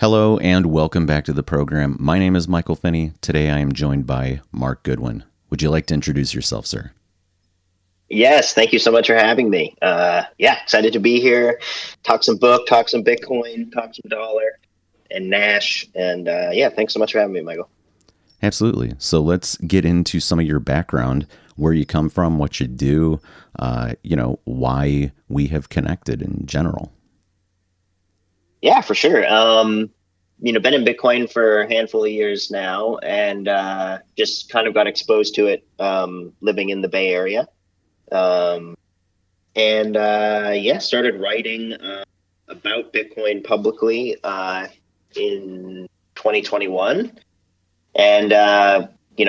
Hello and welcome back to the program. My name is Michael Finney. Today I am joined by Mark Goodwin. Would you like to introduce yourself, sir? Yes, thank you so much for having me. Excited to be here. Talk some book, talk some Bitcoin, talk some dollar and Nash. And thanks so much for having me, Michael. Absolutely. So let's get into some of your background, where you come from, what you do, why we have connected in general. Yeah, for sure. Been in Bitcoin for a handful of years now, and just kind of got exposed to it living in the Bay Area. Um, Started writing about Bitcoin publicly in 2021. And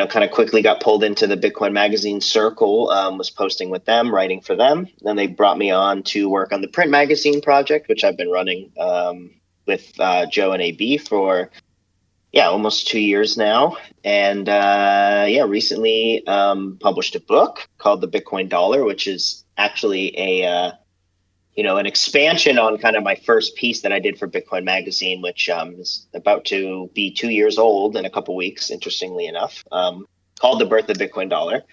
kind of quickly got pulled into the Bitcoin magazine circle. Was posting with them, writing for them. Then they brought me on to work on the print magazine project, which I've been running with Joe and AB for almost 2 years now. And recently published a book called The Bitcoin Dollar, which is actually an expansion on kind of my first piece that I did for Bitcoin Magazine, which is about to be 2 years old in a couple weeks, interestingly enough, called The Birth of Bitcoin Dollar.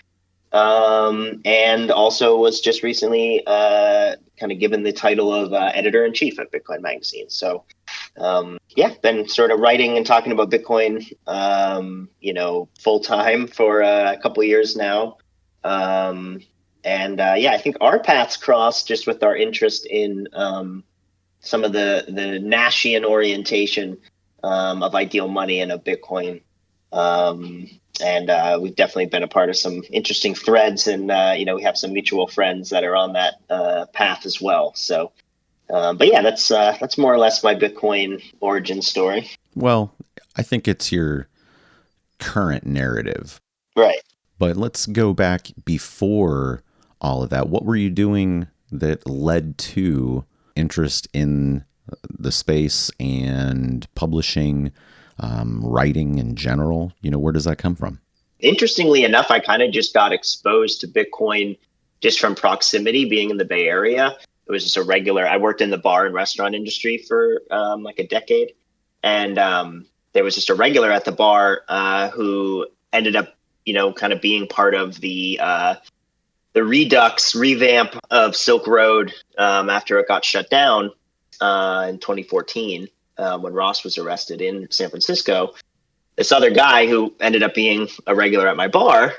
And also was just recently kind of given the title of editor-in-chief at Bitcoin Magazine. So, been sort of writing and talking about Bitcoin, full-time for a couple of years now. I think our paths crossed just with our interest in some of the Nashian orientation of ideal money and of Bitcoin. We've definitely been a part of some interesting threads, and we have some mutual friends that are on that path as well. So, that's more or less my Bitcoin origin story. Well, I think it's your current narrative. Right. But let's go back before all of that. What were you doing that led to interest in the space and publishing, writing in general? Where does that come from? Interestingly enough, I kind of just got exposed to Bitcoin just from proximity, being in the Bay Area. It was just I worked in the bar and restaurant industry for like a decade. And there was just a regular at the bar who ended up, kind of being part of the Redux revamp of Silk Road after it got shut down in 2014 when Ross was arrested in San Francisco. This other guy who ended up being a regular at my bar,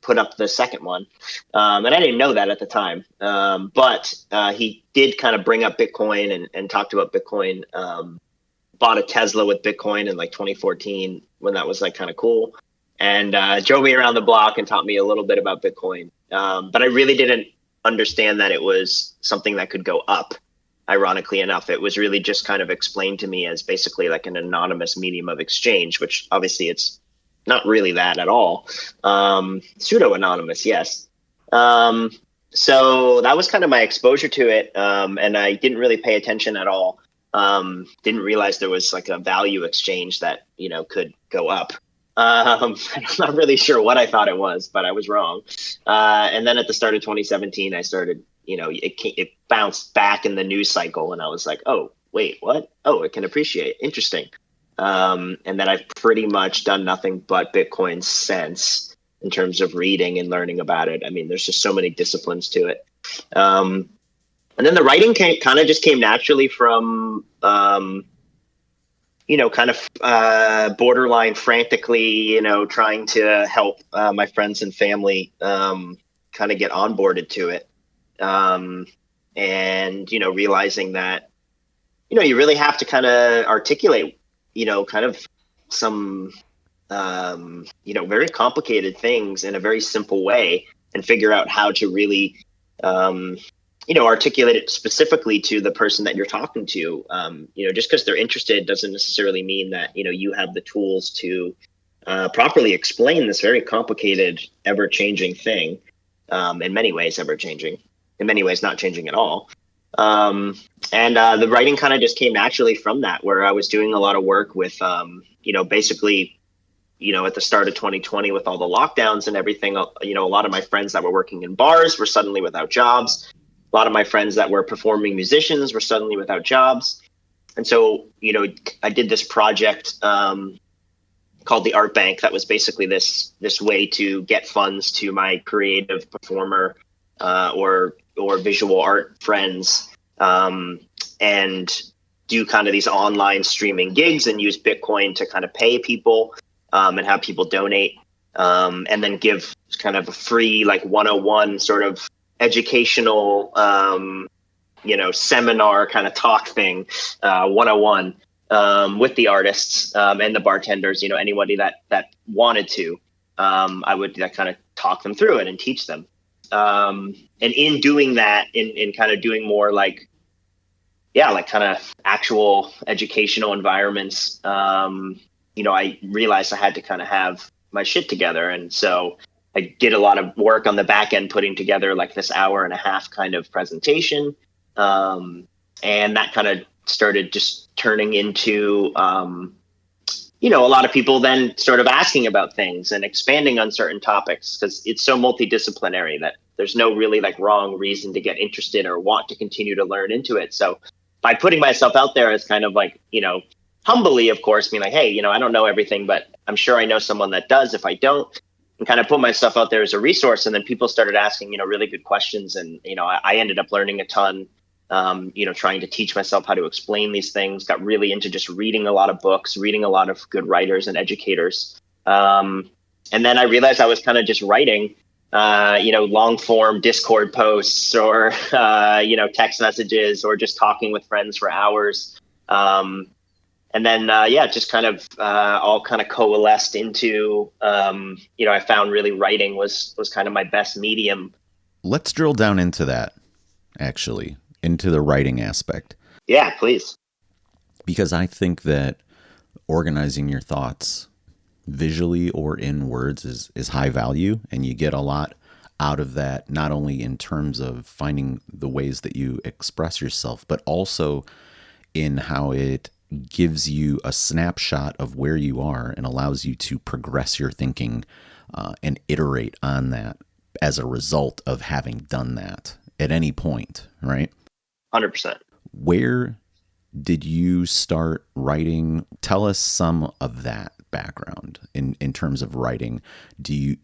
put up the second one. And I didn't know that at the time. But he did kind of bring up Bitcoin and talked about Bitcoin, bought a Tesla with Bitcoin in like 2014 when that was like kind of cool. And drove me around the block and taught me a little bit about Bitcoin. But I really didn't understand that it was something that could go up. Ironically enough, it was really just kind of explained to me as basically like an anonymous medium of exchange, which obviously it's not really that at all. Pseudo-anonymous, yes. So that was kind of my exposure to it. And I didn't really pay attention at all. Didn't realize there was like a value exchange that, could go up. I'm not really sure what I thought it was, but I was wrong. And then at the start of 2017, I started, it bounced back in the news cycle, and I was like, oh, wait, what? Oh, it can appreciate. Interesting. And then I've pretty much done nothing but Bitcoin since in terms of reading and learning about it. I mean, there's just so many disciplines to it. And then the writing kind of just came naturally from, borderline frantically, trying to help my friends and family kind of get onboarded to it. Realizing that, you really have to kind of articulate, kind of some, very complicated things in a very simple way and figure out how to really, articulate it specifically to the person that you're talking to. Just because they're interested doesn't necessarily mean that, you have the tools to properly explain this very complicated, ever-changing thing. In many ways, ever-changing. In many ways, not changing at all. The writing kind of just came naturally from that, where I was doing a lot of work with, basically, at the start of 2020 with all the lockdowns and everything, a lot of my friends that were working in bars were suddenly without jobs. A lot of my friends that were performing musicians were suddenly without jobs. And so, I did this project called the Art Bank that was basically this way to get funds to my creative performer or visual art friends, and do kind of these online streaming gigs and use Bitcoin to kind of pay people, and have people donate, and then give kind of a free like 101 sort of educational seminar kind of talk thing, 101, with the artists, and the bartenders, anybody that wanted to. I would kind of talk them through it and teach them. And in doing that, in kind of doing more like, yeah, like kind of actual educational environments, I realized I had to kind of have my shit together. And so I did a lot of work on the back end, putting together like this hour and a half kind of presentation. And that kind of started just turning into, a lot of people then sort of asking about things and expanding on certain topics, because it's so multidisciplinary that there's no really like wrong reason to get interested or want to continue to learn into it. So by putting myself out there as kind of like, humbly, of course, being like, hey, I don't know everything, but I'm sure I know someone that does if I don't, and kind of put myself out there as a resource. And then people started asking, really good questions. And, I ended up learning a ton, trying to teach myself how to explain these things, got really into just reading a lot of books, reading a lot of good writers and educators. And then I realized I was kind of just writing, long form Discord posts or, text messages, or just talking with friends for hours. And then, just kind of all kind of coalesced into, I found really writing was kind of my best medium. Let's drill down into that, actually, into the writing aspect. Yeah, please. Because I think that organizing your thoughts visually or in words is high value, and you get a lot out of that, not only in terms of finding the ways that you express yourself, but also in how it gives you a snapshot of where you are and allows you to progress your thinking, and iterate on that as a result of having done that at any point, right? 100%. Where did you start writing? Tell us some of that background in terms of writing.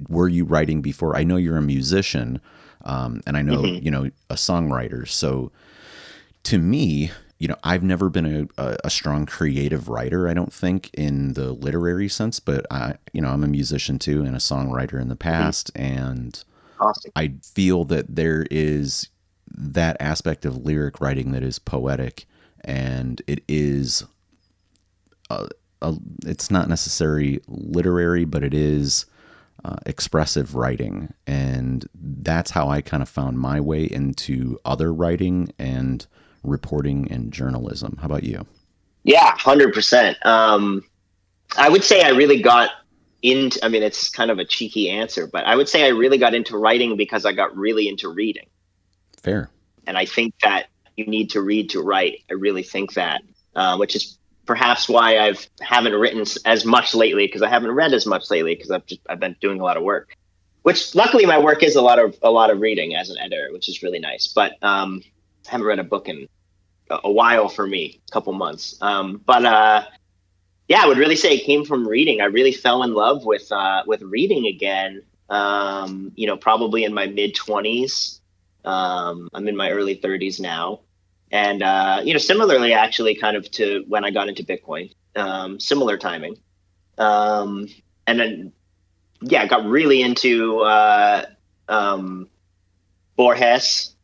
Were you writing before? I know you're a musician, and I know, a songwriter. So to me, I've never been a strong creative writer, I don't think, in the literary sense, but I'm a musician too and a songwriter in the past. And Awesome. I feel that there is that aspect of lyric writing that is poetic, and it is it's not necessarily literary, but it is expressive writing. And that's how I kind of found my way into other writing and reporting and journalism. How about you? Yeah, 100%. I would say I really got into, I mean, it's kind of a cheeky answer, but I would say I really got into writing because I got really into reading. Fair. And I think that you need to read to write. I really think that, which is perhaps why haven't written as much lately, because I haven't read as much lately, because I've been doing a lot of work. Which luckily my work is a lot of reading as an editor, which is really nice. But I haven't read a book in a while for me, a couple months. Yeah, I would really say it came from reading. I really fell in love with reading again. Probably in my mid-20s. I'm in my early 30s now. And, similarly, actually, kind of to when I got into Bitcoin, similar timing. And then, yeah, I got really into Borges.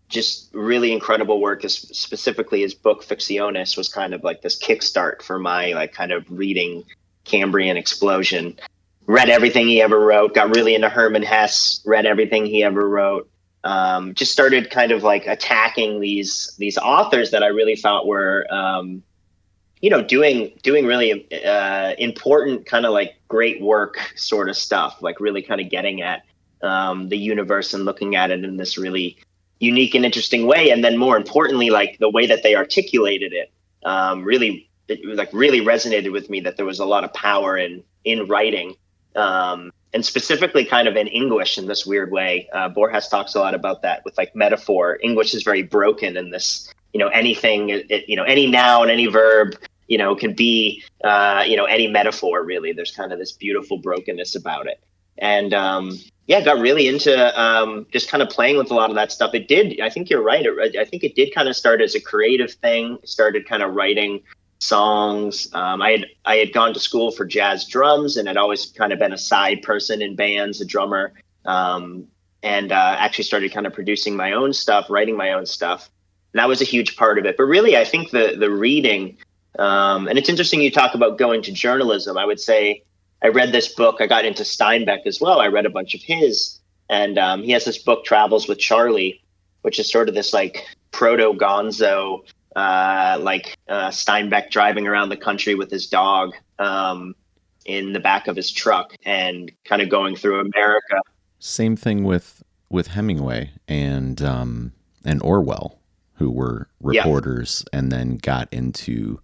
Just really incredible work. Specifically, his book Fictionis was kind of like this kickstart for my like kind of reading Cambrian explosion. Read everything he ever wrote. Got really into Hermann Hesse. Read everything he ever wrote. Just started kind of like attacking these authors that I really thought were, doing really important kind of like great work sort of stuff. Like really kind of getting at the universe and looking at it in this really unique and interesting way. And then more importantly, like the way that they articulated it, really resonated with me, that there was a lot of power in writing, and specifically kind of in English in this weird way. Borges talks a lot about that with like metaphor. English is very broken in this anything, any noun, any verb, can be, any metaphor really. There's kind of this beautiful brokenness about it. And, yeah, got really into just kind of playing with a lot of that stuff. It did. I think you're right. I think it did kind of start as a creative thing. Started kind of writing songs. I had gone to school for jazz drums, and I'd always kind of been a side person in bands, a drummer, and actually started kind of producing my own stuff, writing my own stuff. And that was a huge part of it. But really, I think the reading, and it's interesting you talk about going to journalism. I would say I read this book. I got into Steinbeck as well. I read a bunch of his, and he has this book, Travels with Charlie, which is sort of this like proto Gonzo, Steinbeck driving around the country with his dog in the back of his truck and kind of going through America. Same thing with Hemingway and Orwell, who were reporters and then got into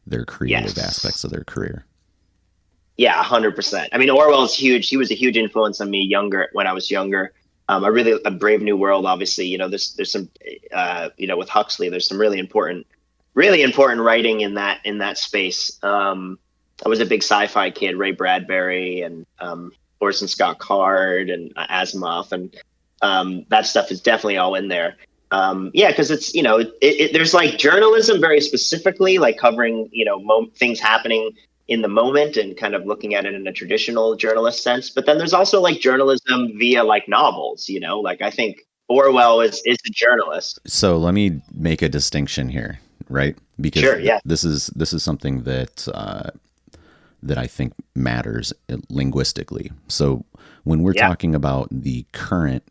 their creative aspects of their career. Yeah, 100%. I mean, Orwell is huge. He was a huge influence on me when I was younger. A Brave New World, obviously, there's some, with Huxley, there's some really important writing in that space. I was a big sci-fi kid, Ray Bradbury and Orson Scott Card and Asimov, and that stuff is definitely all in there. Because it's, there's like journalism very specifically, like covering, things happening in the moment and kind of looking at it in a traditional journalist sense. But then there's also like journalism via like novels, like I think Orwell is a journalist. So let me make a distinction here, right? Because sure, yeah. This is something that I think matters linguistically. So when we're talking about the current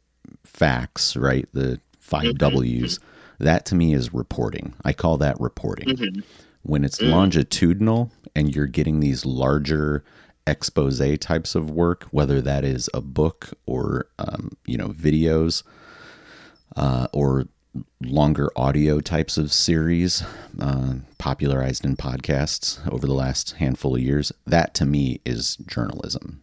facts, right, the 5 W's, that to me is reporting. I call that reporting. When it's longitudinal and you're getting these larger expose types of work, whether that is a book or videos or longer audio types of series popularized in podcasts over the last handful of years, that to me is journalism.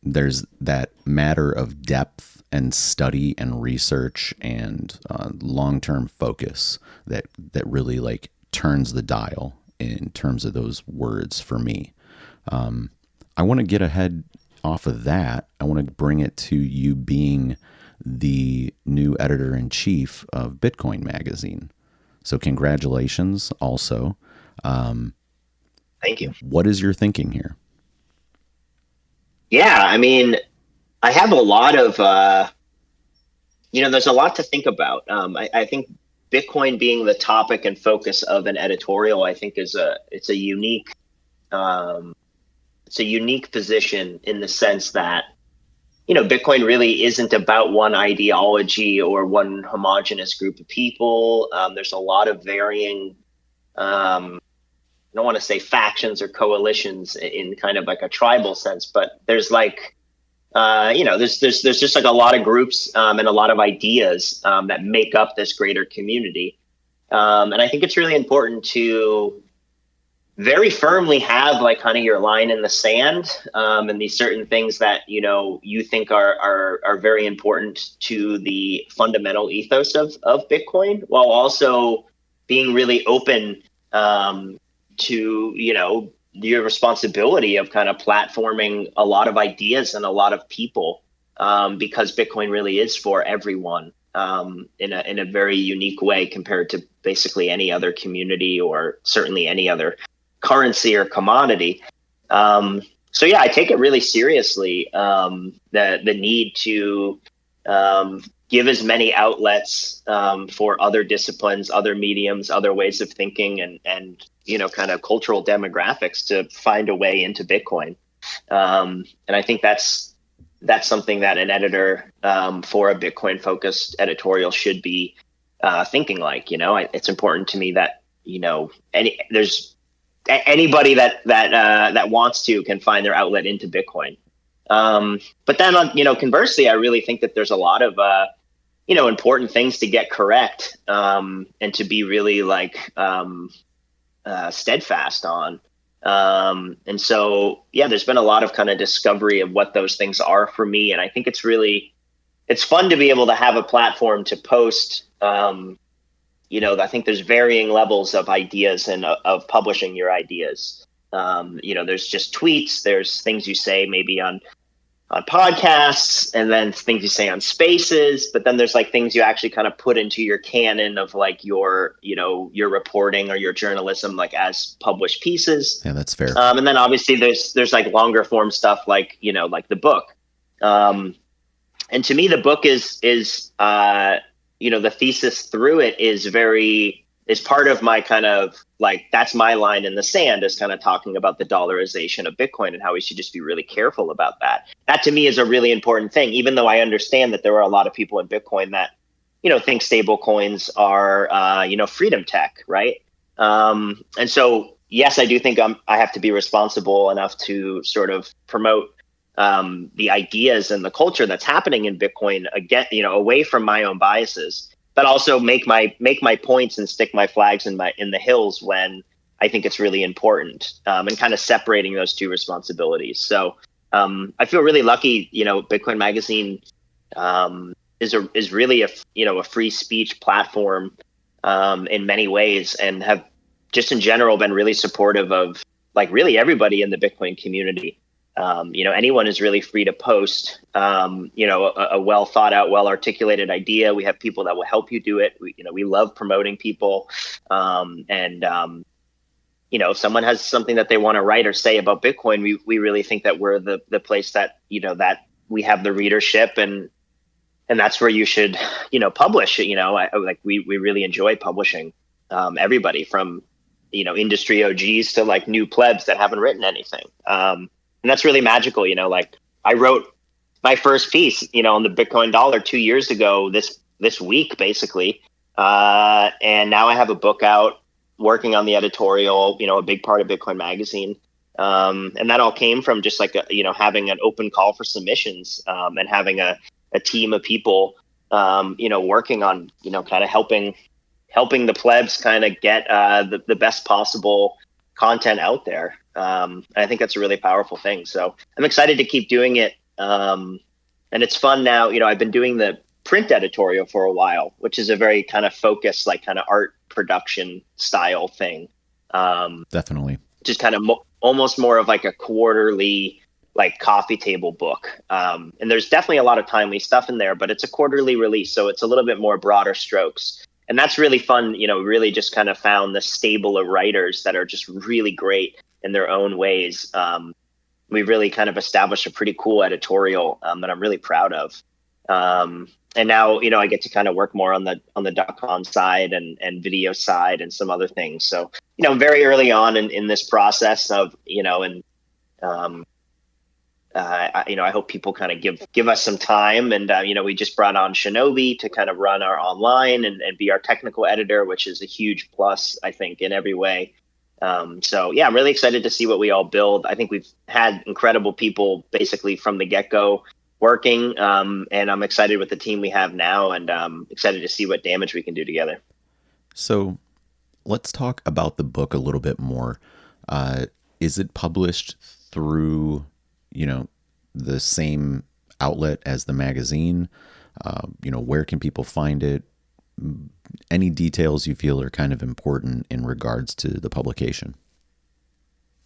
There's that matter of depth and study and research and long-term focus that really like turns the dial in terms of those words for me. I want to get ahead off of that. I want to bring it to you being the new editor-in-chief of Bitcoin Magazine. So congratulations also. Thank you. What is your thinking here? Yeah, I mean, I have a lot of, there's a lot to think about. I think Bitcoin being the topic and focus of an editorial, I think it's a unique position in the sense that, Bitcoin really isn't about one ideology or one homogenous group of people. There's a lot of varying, I don't want to say factions or coalitions in kind of like a tribal sense, but there's like, there's just like a lot of groups and a lot of ideas that make up this greater community. And I think it's really important to very firmly have like kind of your line in the sand and these certain things that, you think are very important to the fundamental ethos of Bitcoin, while also being really open to, your responsibility of kind of platforming a lot of ideas and a lot of people, because Bitcoin really is for everyone in a very unique way compared to basically any other community or certainly any other currency or commodity. So yeah, I take it really seriously, the need to give as many outlets for other disciplines, other mediums, other ways of thinking, and kind of cultural demographics to find a way into Bitcoin. And I think that's something that an editor for a Bitcoin focused editorial should be thinking like. It's important to me that there's anybody that wants to can find their outlet into Bitcoin. But then conversely, I really think that there's a lot of important things to get correct and to be really like steadfast on. And so, yeah, there's been a lot of kind of discovery of what those things are for me. And I think it's fun to be able to have a platform to post I think there's varying levels of ideas and of publishing your ideas. There's just tweets, there's things you say maybe on podcasts, and then things you say on spaces, but then there's like things you actually kind of put into your canon of like your reporting or your journalism, like as published pieces. Yeah, that's fair. And then obviously there's like longer form stuff, like like the book. And to me, the book is the thesis through it is part of my kind of like, that's my line in the sand, is kind of talking about the dollarization of Bitcoin and how we should just be really careful about that. That to me is a really important thing, even though I understand that there are a lot of people in Bitcoin that, think stable coins are, freedom tech, right? And so, yes, I do think I have to be responsible enough to sort of promote the ideas and the culture that's happening in Bitcoin, again, away from my own biases, but also make my points and stick my flags in the hills when I think it's really important, and kind of separating those two responsibilities. So I feel really lucky. Bitcoin Magazine is really a free speech platform in many ways, and have just in general been really supportive of like really everybody in the Bitcoin community. Anyone is really free to post, a well thought out, well articulated idea. We have people that will help you do it. We love promoting people. If someone has something that they want to write or say about Bitcoin, we really think that we're the place that, that we have the readership, and that's where you should, publish. We really enjoy publishing, everybody from, industry OGs to like new plebs that haven't written anything. And that's really magical. Like I wrote my first piece, on the Bitcoin dollar 2 years ago, this week, basically. And now I have a book out, working on the editorial, a big part of Bitcoin Magazine. And that all came from just like, having an open call for submissions, and having a team of people, working on, kind of helping the plebs kind of get the best possible content out there. I think that's a really powerful thing. So I'm excited to keep doing it. And it's fun now. I've been doing the print editorial for a while, which is a very kind of focused, like kind of art production style thing. Definitely. Just kind of almost more of like a quarterly, like coffee table book. And there's definitely a lot of timely stuff in there, but it's a quarterly release. So it's a little bit more broader strokes. And that's really fun. Really just kind of found the stable of writers that are just really great in their own ways. We really kind of established a pretty cool editorial that I'm really proud of. And now, I get to kind of work more on the .com side and video side and some other things. So, very early on in this process of, I hope people kind of give us some time. And, we just brought on Shinobi to kind of run our online and be our technical editor, which is a huge plus, I think, in every way. So yeah, I'm really excited to see what we all build. I think we've had incredible people basically from the get-go working, and I'm excited with the team we have now, and excited to see what damage we can do together. So let's talk about the book a little bit more. Is it published through, the same outlet as the magazine? Where can people find it? Any details you feel are kind of important in regards to the publication?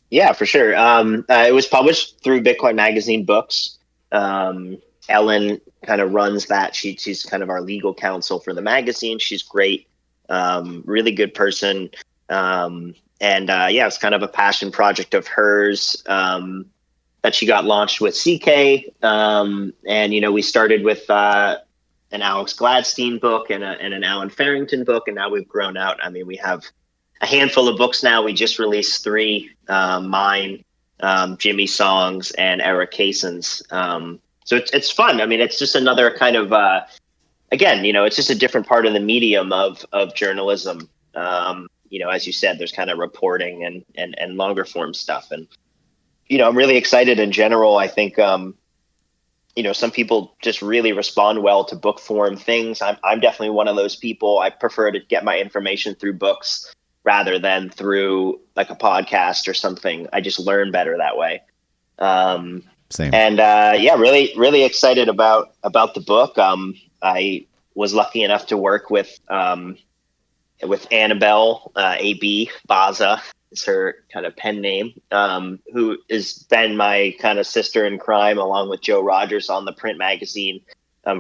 Yeah, for sure. It was published through Bitcoin Magazine Books. Ellen kind of runs that. She's kind of our legal counsel for the magazine. She's great, really good person. It's kind of a passion project of hers that she got launched with CK. We started with an Alex Gladstein book and an Alan Farrington book, and now we've grown out. I mean, we have a handful of books now. We just released 3, mine, Jimmy Songs, and Eric Kayson's. So it's fun. I mean, it's just another kind of, again, it's just a different part of the medium of journalism. As you said, there's kind of reporting and longer form stuff. And, I'm really excited in general. I think, some people just really respond well to book form things. I'm definitely one of those people. I prefer to get my information through books rather than through like a podcast or something. I just learn better that way. Same. And really, really excited about the book. I was lucky enough to work with with Annabelle, AB Baza is her kind of pen name, who has been my kind of sister in crime, along with Joe Rogers on the print magazine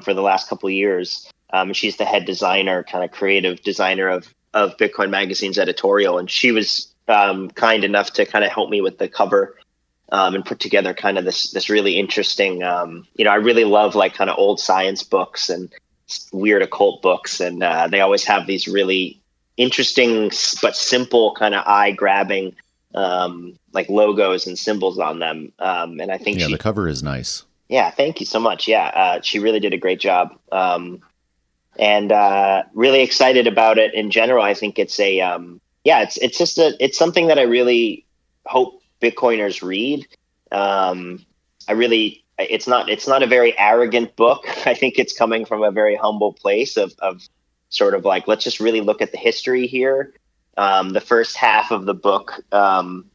for the last couple of years. She's the head designer, kind of creative designer of Bitcoin Magazine's editorial, and she was kind enough to kind of help me with the cover and put together kind of this really interesting. I really love like kind of old science books and weird occult books, and they always have these really interesting but simple kind of eye grabbing like logos and symbols on them. And I think the cover is nice. Yeah, thank you so much. Yeah, she really did a great job. And really excited about it in general. I think it's it's something that I really hope Bitcoiners read. It's not a very arrogant book. I think it's coming from a very humble place of sort of like, let's just really look at the history here. The first half of the book, kind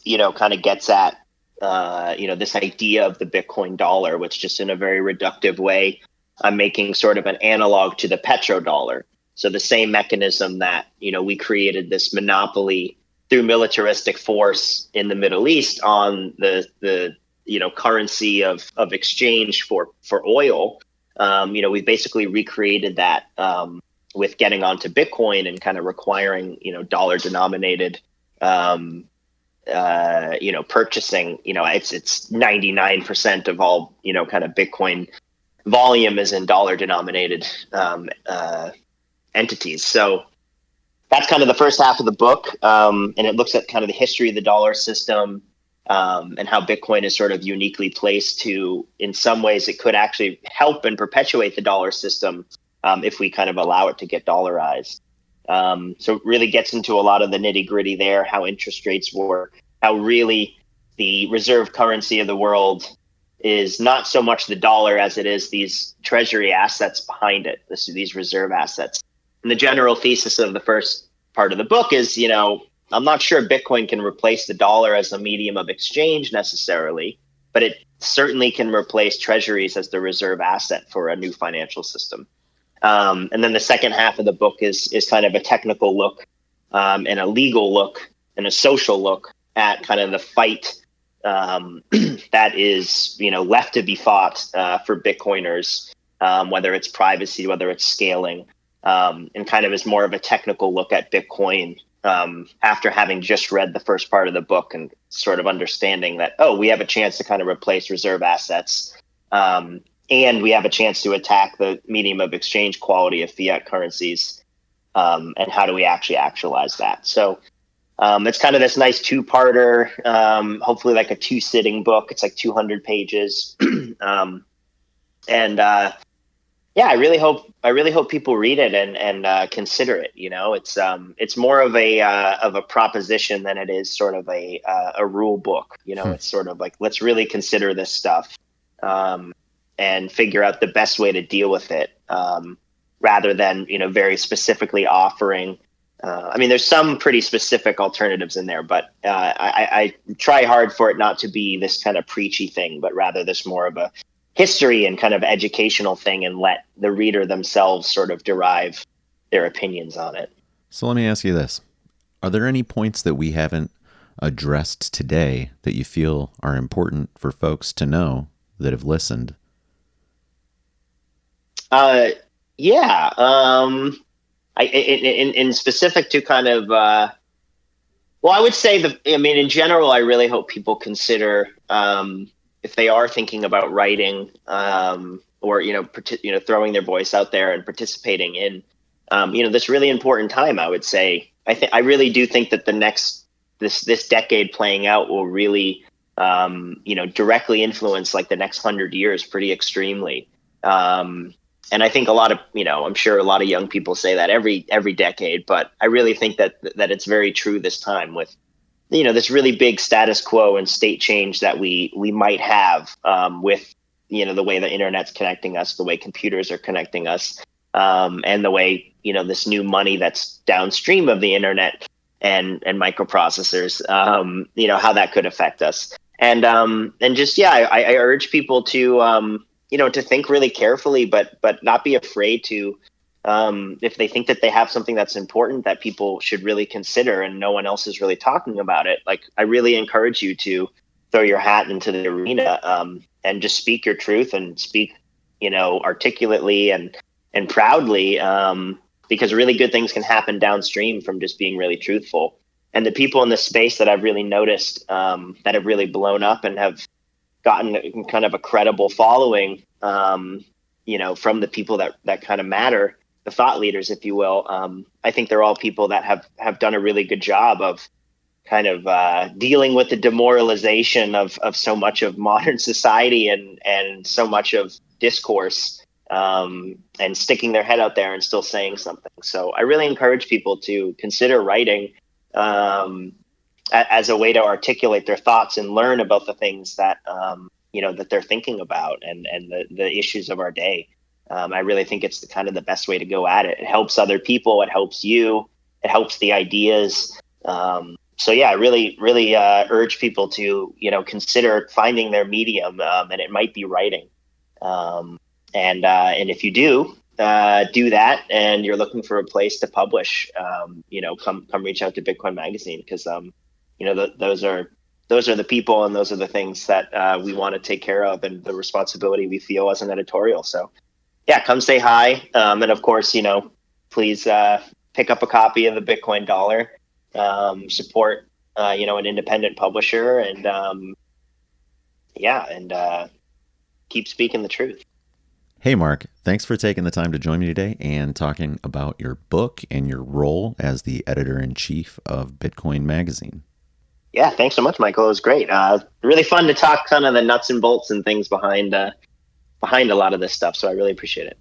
of gets at, this idea of the Bitcoin dollar, which just in a very reductive way, I'm making sort of an analog to the petrodollar. So the same mechanism that, we created this monopoly through militaristic force in the Middle East on the currency of exchange for oil. We basically recreated that with getting onto Bitcoin and kind of requiring, dollar denominated, purchasing. It's 99% of all, kind of Bitcoin volume is in dollar denominated entities. So that's kind of the first half of the book. And it looks at kind of the history of the dollar system, and how Bitcoin is sort of uniquely placed to, in some ways, it could actually help and perpetuate the dollar system if we kind of allow it to get dollarized. So it really gets into a lot of the nitty gritty there, how interest rates work, how really the reserve currency of the world is not so much the dollar as it is these treasury assets behind it, these reserve assets. And the general thesis of the first part of the book is, I'm not sure Bitcoin can replace the dollar as a medium of exchange necessarily, but it certainly can replace treasuries as the reserve asset for a new financial system. And then the second half of the book is kind of a technical look, and a legal look and a social look at kind of the fight that is, left to be fought for Bitcoiners, whether it's privacy, whether it's scaling, and kind of is more of a technical look at Bitcoin after having just read the first part of the book and sort of understanding that, we have a chance to kind of replace reserve assets, and we have a chance to attack the medium of exchange quality of fiat currencies, and how do we actually actualize that? So it's kind of this nice two-parter, hopefully like a two-sitting book. It's like 200 pages. I really hope people read it and consider it. It's more of a proposition than it is sort of a rule book. It's sort of like, let's really consider this stuff, and figure out the best way to deal with it, rather than very specifically offering. There's some pretty specific alternatives in there, but I try hard for it not to be this kind of preachy thing, but rather this more of a history and kind of educational thing, and let the reader themselves sort of derive their opinions on it. So let me ask you this. Are there any points that we haven't addressed today that you feel are important for folks to know that have listened? In specific to kind of, I would say in general, I really hope people consider, if they are thinking about writing, or, throwing their voice out there and participating in, this really important time, I would say. I really do think that this decade playing out will really, directly influence like the next 100 years pretty extremely. And I think I'm sure a lot of young people say that every decade, but I really think that it's very true this time with, this really big status quo and state change that we might have, with, the way the internet's connecting us, the way computers are connecting us, and the way, this new money that's downstream of the internet and microprocessors, how that could affect us. And I urge people to, to think really carefully, but not be afraid to if they think that they have something that's important that people should really consider and no one else is really talking about it, like I really encourage you to throw your hat into the arena, and just speak your truth and speak, articulately and proudly, because really good things can happen downstream from just being really truthful. And the people in the space that I've really noticed, that have really blown up and have gotten kind of a credible following, from the people that kind of matter, the thought leaders, if you will. I think they're all people that have done a really good job of kind of dealing with the demoralization of so much of modern society and so much of discourse, and sticking their head out there and still saying something. So I really encourage people to consider writing, as a way to articulate their thoughts and learn about the things that that they're thinking about, and the issues of our day. I really think it's the kind of the best way to go at it. It helps other people. It helps you. It helps the ideas. So yeah, I really urge people to consider finding their medium, and it might be writing. And if you do that, and you're looking for a place to publish, come reach out to Bitcoin Magazine, because those are the people, and those are the things that we want to take care of, and the responsibility we feel as an editorial. So yeah, come say hi. And of course, please pick up a copy of the Bitcoin Dollar, support, an independent publisher, and keep speaking the truth. Hey, Mark, thanks for taking the time to join me today and talking about your book and your role as the editor-in-chief of Bitcoin Magazine. Yeah, thanks so much, Michael. It was great. Really fun to talk kind of the nuts and bolts and things behind a lot of this stuff. So I really appreciate it.